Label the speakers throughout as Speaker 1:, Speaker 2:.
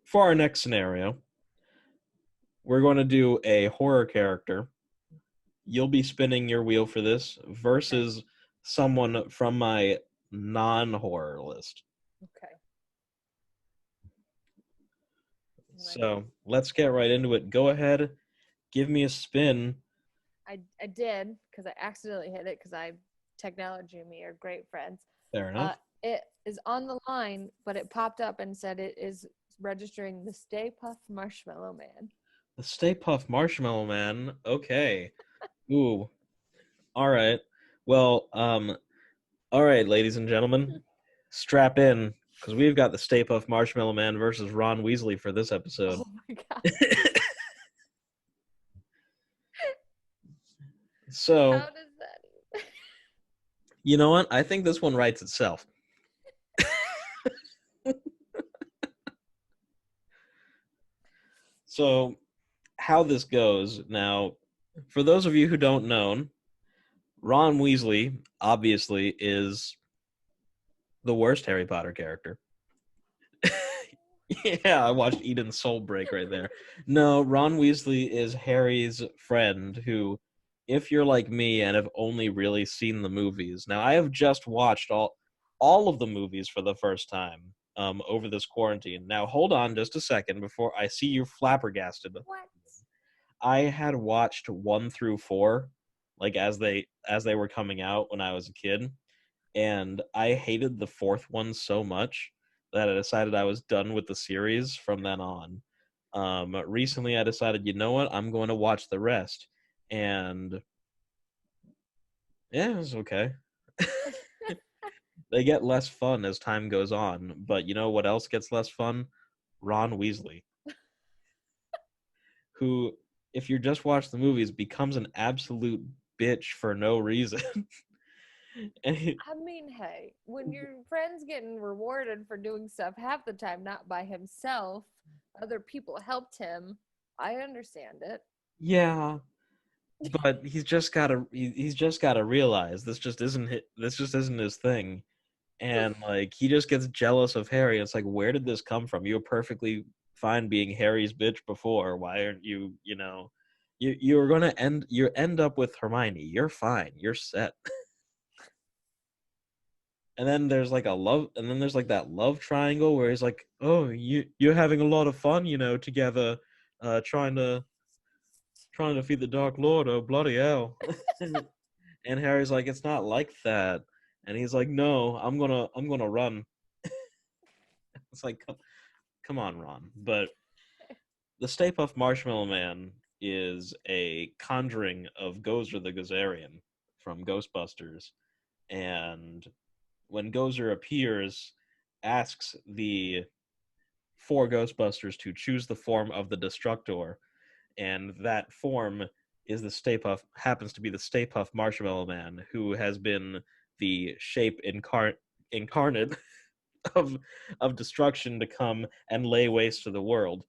Speaker 1: for our next scenario, we're going to do a horror character. You'll be spinning your wheel for this versus someone from my non-horror list.
Speaker 2: Okay.
Speaker 1: So let's get right into it. Go ahead, give me a spin.
Speaker 2: I did because I accidentally hit it because technology and me are great friends.
Speaker 1: Fair enough.
Speaker 2: It is on the line, but it popped up and said it is registering the Stay Puft Marshmallow Man.
Speaker 1: The Stay Puft Marshmallow Man. Okay. Ooh. All right. Well, all right, ladies and gentlemen, strap in because we've got the Stay Puft Marshmallow Man versus Ron Weasley for this episode.
Speaker 2: Oh my god!
Speaker 1: So,
Speaker 2: How does that?
Speaker 1: you know what? I think this one writes itself. So, how this goes now, for those of you who don't know, Ron Weasley obviously is the worst Harry Potter character. Yeah, I watched Eden's soul break right there. No, Ron Weasley is Harry's friend who, if you're like me and have only really seen the movies, now I have just watched all of the movies for the first time over this quarantine. Now hold on just a second before I see you flabbergasted.
Speaker 2: What?
Speaker 1: I had watched 1 through 4 like as they were coming out when I was a kid, and I hated the 4th one so much that I decided I was done with the series from then on. Recently, I decided, you know what, I'm going to watch the rest, and yeah, it was okay. They get less fun as time goes on, but you know what else gets less fun? Ron Weasley, who, if you just watch the movies, becomes an absolute bitch for no reason. And
Speaker 2: I mean, hey, when your friend's getting rewarded for doing stuff half the time, not by himself, other people helped him. I understand it.
Speaker 1: yeah, but he's just got to realize this just isn't his thing, and like he just gets jealous of Harry. It's like, where did this come from? You were perfectly fine being Harry's bitch before. Why aren't you? You know, you're gonna end up with Hermione. You're fine. You're set. And then there's like that love triangle where he's like, oh, you're having a lot of fun, together, trying to defeat the Dark Lord. Oh, bloody hell. And Harry's like, it's not like that. And he's like, no, I'm gonna run. It's like, come on, Ron. But the Stay Puft Marshmallow Man is a conjuring of Gozer the Gozerian from Ghostbusters. And when Gozer appears, asks the 4 Ghostbusters to choose the form of the Destructor, and that form is happens to be the Stay Puft Marshmallow Man, who has been the shape incarnate of destruction to come and lay waste to the world.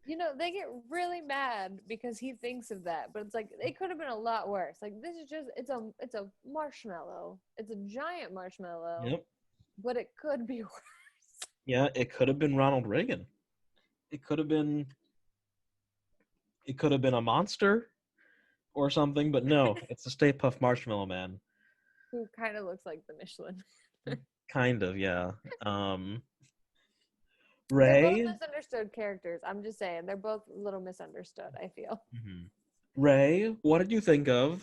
Speaker 2: You know, they get really mad because he thinks of that, but it's like it could have been a lot worse. Like this is just it's a marshmallow. It's a giant marshmallow,
Speaker 1: Yep.
Speaker 2: but it could be worse.
Speaker 1: Yeah, it could have been Ronald Reagan. It could have been a monster or something, but no, it's the Stay Puft Marshmallow Man.
Speaker 2: Who kind of looks like the Michelin.
Speaker 1: Kind of, yeah. Um,
Speaker 2: They're both
Speaker 1: Ray.
Speaker 2: misunderstood characters. I'm just saying, they're both a little misunderstood, I feel.
Speaker 1: Mhm. Ray, what did you think of?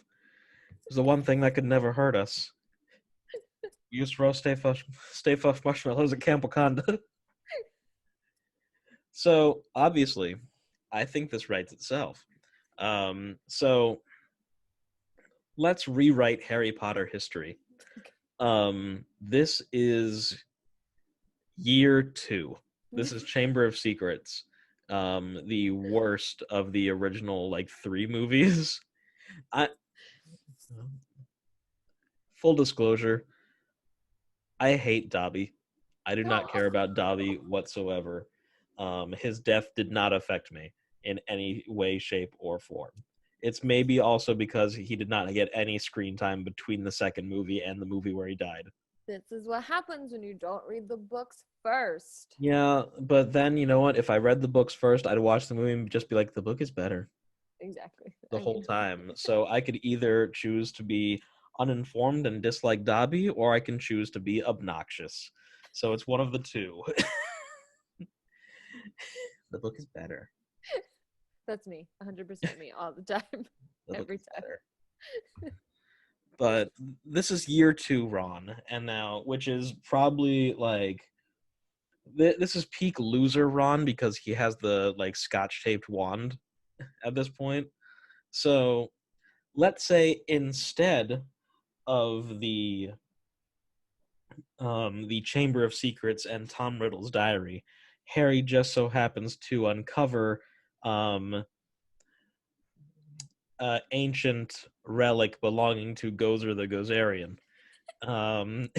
Speaker 1: It was the one thing that could never hurt us. You used to roast Stay Puft marshmallows at Camp Wakanda. So obviously, I think this writes itself. So let's rewrite Harry Potter history. This is year 2. This is Chamber of Secrets, the worst of the original like 3 movies. I Full disclosure, I hate Dobby. I do not care about Dobby whatsoever. His death did not affect me in any way, shape, or form. It's maybe also because he did not get any screen time between the second movie and the movie where he died.
Speaker 2: This is what happens when you don't read the books first.
Speaker 1: Yeah, but then you know what? If I read the books first, I'd watch the movie and just be like, the book is better
Speaker 2: Exactly.
Speaker 1: the
Speaker 2: I
Speaker 1: whole
Speaker 2: mean,
Speaker 1: time. So I could either choose to be uninformed and dislike Dobby, or I can choose to be obnoxious. So it's one of the two. The book is better.
Speaker 2: that's me. 100% me all the time.
Speaker 1: The book
Speaker 2: Every
Speaker 1: is
Speaker 2: time.
Speaker 1: better. But this is year 2 Ron, and now, which is probably like this is peak loser Ron because he has the like scotch taped wand at this point. So let's say instead of the Chamber of Secrets and Tom Riddle's diary, Harry just so happens to uncover um ancient relic belonging to Gozer the Gozerian. Um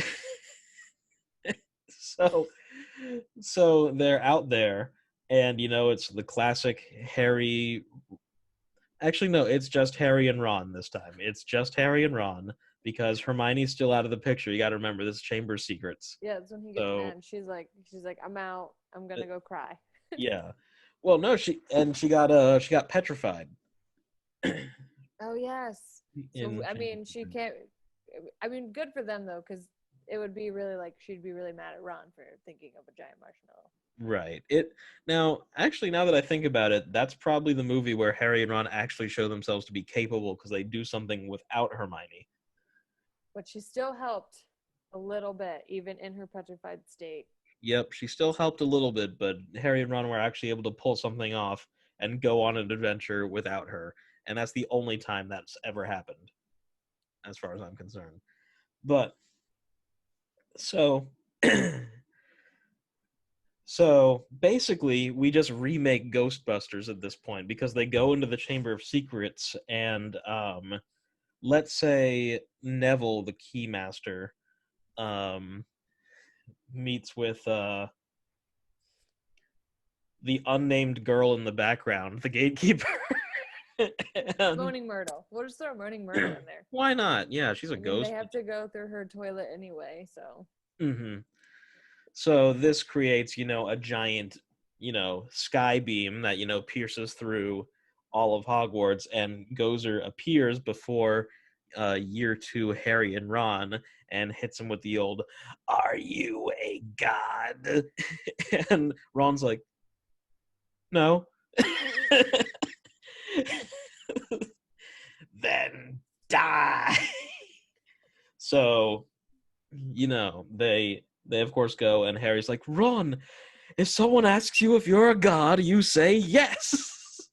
Speaker 1: so so they're out there, and you know it's the classic Harry. Actually, no, it's just Harry and Ron this time. It's just Harry and Ron because Hermione's still out of the picture. You got to remember this Chamber Secrets.
Speaker 2: Yeah, that's when he gets
Speaker 1: So
Speaker 2: mad. She's like, I'm out. I'm
Speaker 1: uh,
Speaker 2: gonna go cry.
Speaker 1: yeah, well, no, she got petrified
Speaker 2: Oh yes. So
Speaker 1: in
Speaker 2: I
Speaker 1: Chamber
Speaker 2: mean, she
Speaker 1: Secrets.
Speaker 2: can't. I mean, good for them though, because it would be really like she'd be really mad at Ron for thinking of a giant marshmallow.
Speaker 1: Right. It now actually now that I think about it, that's probably the movie where Harry and Ron actually show themselves to be capable because they do something without Hermione.
Speaker 2: But she still helped a little bit, even in her petrified state.
Speaker 1: Yep, she still helped a little bit, but Harry and Ron were actually able to pull something off and go on an adventure without her. And that's the only time that's ever happened, as far as I'm concerned. But so so basically we just remake Ghostbusters at this point because they go into the Chamber of Secrets and let's say Neville the Keymaster um meets with the unnamed girl in the background, the gatekeeper. And
Speaker 2: Moaning Myrtle. We'll just throw Moaning Myrtle in there.
Speaker 1: why not? Yeah, she's a
Speaker 2: I mean, they
Speaker 1: ghost.
Speaker 2: have to go through her toilet anyway, so.
Speaker 1: Mm-hmm. So this creates, a giant, sky beam that, pierces through all of Hogwarts, and Gozer appears before year 2 Harry and Ron and hits him with the old, "Are you a god?" And Ron's like, "No." Then die. So, they of course go, and Harry's like, "Ron, if someone asks you if you're a god, you say yes."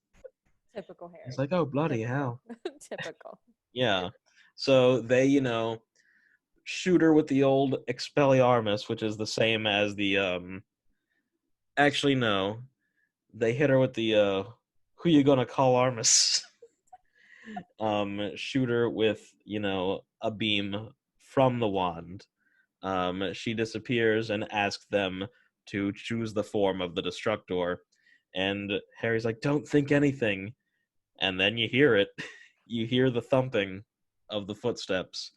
Speaker 2: Typical Harry.
Speaker 1: He's like, "Oh, bloody
Speaker 2: Typical.
Speaker 1: hell."
Speaker 2: Typical.
Speaker 1: Yeah. So they, shoot her with the old Expelliarmus, which is the same as the actually no. They hit her with the who you gonna call Armus? Shoot her with, a beam from the wand. She disappears and asks them to choose the form of the Destructor. And Harry's like, "Don't think anything." And then you hear it. You hear the thumping of the footsteps.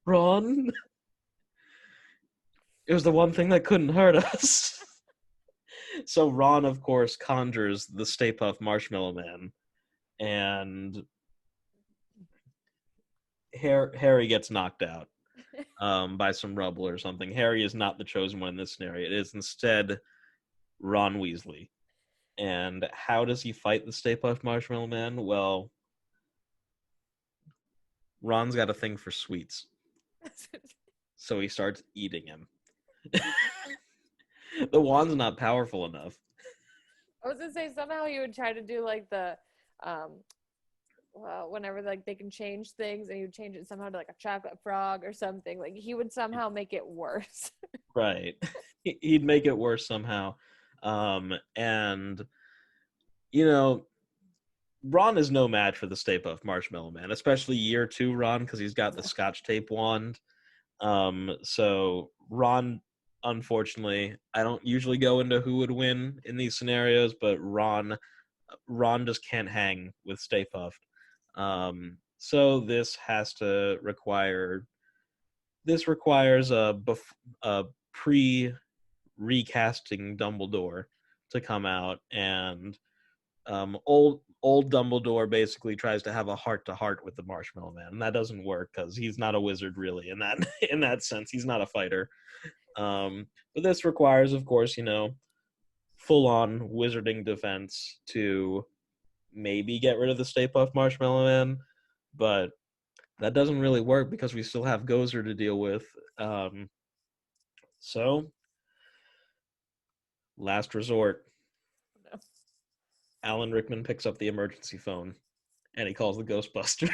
Speaker 1: Ron, it was the one thing that couldn't hurt us. So Ron, of course, conjures the Stay Puft Marshmallow Man. And Harry gets knocked out by some rubble or something. Harry is not the chosen one in this scenario. It is instead Ron Weasley. And how does he fight the Stay Puft Marshmallow Man? Well, Ron's got a thing for sweets, so he starts eating him. The wand's not powerful enough.
Speaker 2: I was gonna say somehow he would try to do like the um well, whenever like they can change things and he would change it somehow to like a chocolate frog or something. Like he would somehow make it worse.
Speaker 1: Right. He'd make it worse somehow. And, you know, Ron is no match for the Stay Puft Marshmallow Man, especially year 2 Ron, because he's got the Scotch tape wand. So Ron, unfortunately, I don't usually go into who would win in these scenarios, but Ron just can't hang with Stay Puft. So this has to require this requires a recasting Dumbledore to come out, and old Dumbledore basically tries to have a heart to heart with the Marshmallow Man, and that doesn't work because he's not a wizard really in that in that sense. He's not a fighter. But this requires, of course, full on wizarding defense to maybe get rid of the Stay Puft Marshmallow Man, but that doesn't really work because we still have Gozer to deal with. So, last resort.
Speaker 2: No.
Speaker 1: Alan Rickman picks up the emergency phone and he calls the Ghostbusters.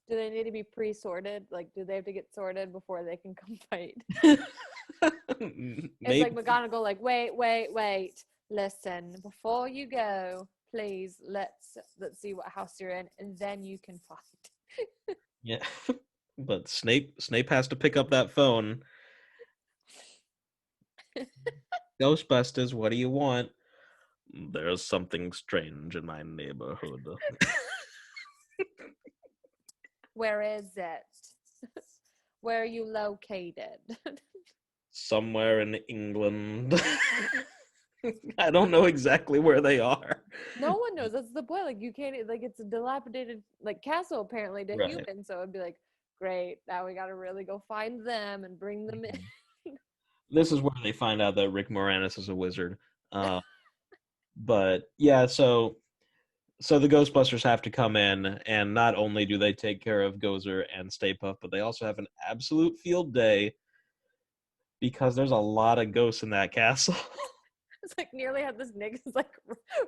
Speaker 2: Do they need to be pre-sorted? Like, do they have to get sorted before they can come fight?
Speaker 1: Maybe.
Speaker 2: It's like McGonagall, like, wait. Listen, before you go, please, let's see what house you're in, and then you can fight.
Speaker 1: Yeah. But Snape has to pick up that phone. Ghostbusters, what do you want? There's something strange in my neighborhood.
Speaker 2: Where is it? Where are you located?
Speaker 1: Somewhere in England. I don't know exactly where they are.
Speaker 2: No one knows. That's the point. Like, you can't, like, it's a dilapidated, like, castle apparently to
Speaker 1: Right.
Speaker 2: humans. So it'd be like, great, now we got to really go find them and bring them in.
Speaker 1: This is where they find out that Rick Moranis is a wizard. But yeah, so the Ghostbusters have to come in, and not only do they take care of Gozer and Stay Puft, but they also have an absolute field day because there's a lot of ghosts in that castle.
Speaker 2: It's like nearly had this nigga's like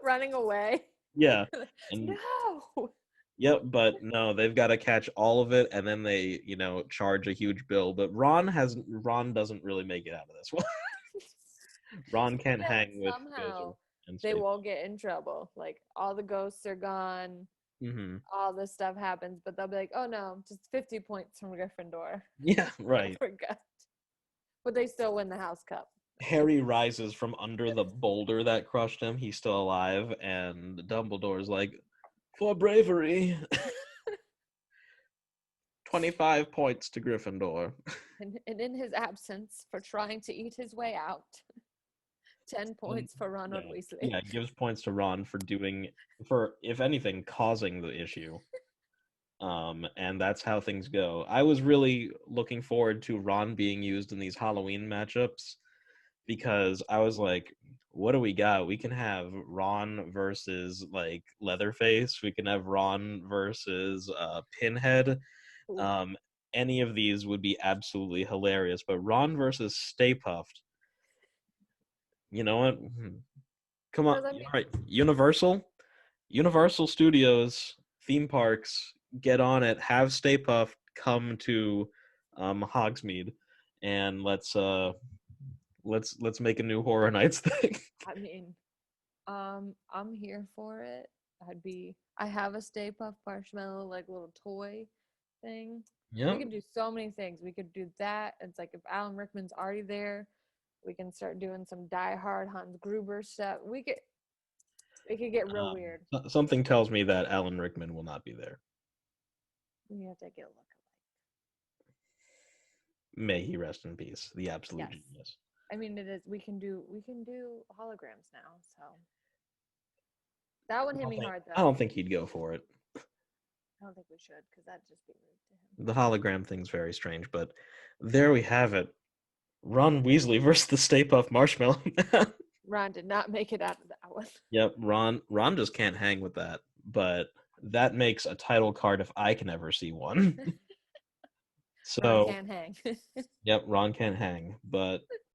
Speaker 2: running away.
Speaker 1: Yeah. And
Speaker 2: No.
Speaker 1: yep, but no, they've got to catch all of it, and then they, charge a huge bill. But Ron doesn't really make it out of this one. Ron can't hang with Gozer
Speaker 2: Somehow
Speaker 1: and
Speaker 2: they
Speaker 1: Stay.
Speaker 2: won't get in trouble. Like, all the ghosts are gone.
Speaker 1: Mm-hmm.
Speaker 2: All this stuff happens, but they'll be like, "Oh no, just 50 points from Gryffindor."
Speaker 1: Yeah, right.
Speaker 2: Forgot. But they still win the House Cup.
Speaker 1: Harry rises from under the boulder that crushed him. He's still alive, and Dumbledore's like, for bravery. 25 points to Gryffindor.
Speaker 2: And in his absence, for trying to eat his way out, 10 points for Ronald Weasley.
Speaker 1: Yeah, gives points to Ron for, if anything, causing the issue. And that's how things go. I was really looking forward to Ron being used in these Halloween matchups because I was like, what do we got? We can have Ron versus like Leatherface. We can have Ron versus Pinhead. Any of these would be absolutely hilarious. But Ron versus Stay Puft. You know what? Come on. All right. Universal Studios, theme parks, get on it. Have Stay Puft come to Hogsmeade, and let's make a new Horror Nights thing.
Speaker 2: I mean, I'm here for it. I have a Stay Puft Marshmallow, like, little toy thing.
Speaker 1: Yeah.
Speaker 2: We could do so many things. We could do that. It's like, if Alan Rickman's already there, we can start doing some Die Hard Hans Gruber stuff. We could get real weird.
Speaker 1: Something tells me that Alan Rickman will not be there.
Speaker 2: We have to get a look alike.
Speaker 1: May he rest in peace. The absolute genius.
Speaker 2: I mean, it is. We can do holograms now. So that one hit me hard, though.
Speaker 1: I don't think he'd go for it.
Speaker 2: I don't think we should, because that'd just be rude to him.
Speaker 1: The hologram thing's very strange, but there we have it. Ron Weasley versus the Stay Puft Marshmallow Man.
Speaker 2: Ron did not make it out of that one.
Speaker 1: Yep, Ron just can't hang with that, but that makes a title card if I can ever see one. So
Speaker 2: Ron can't hang.
Speaker 1: Yep, Ron can't hang, but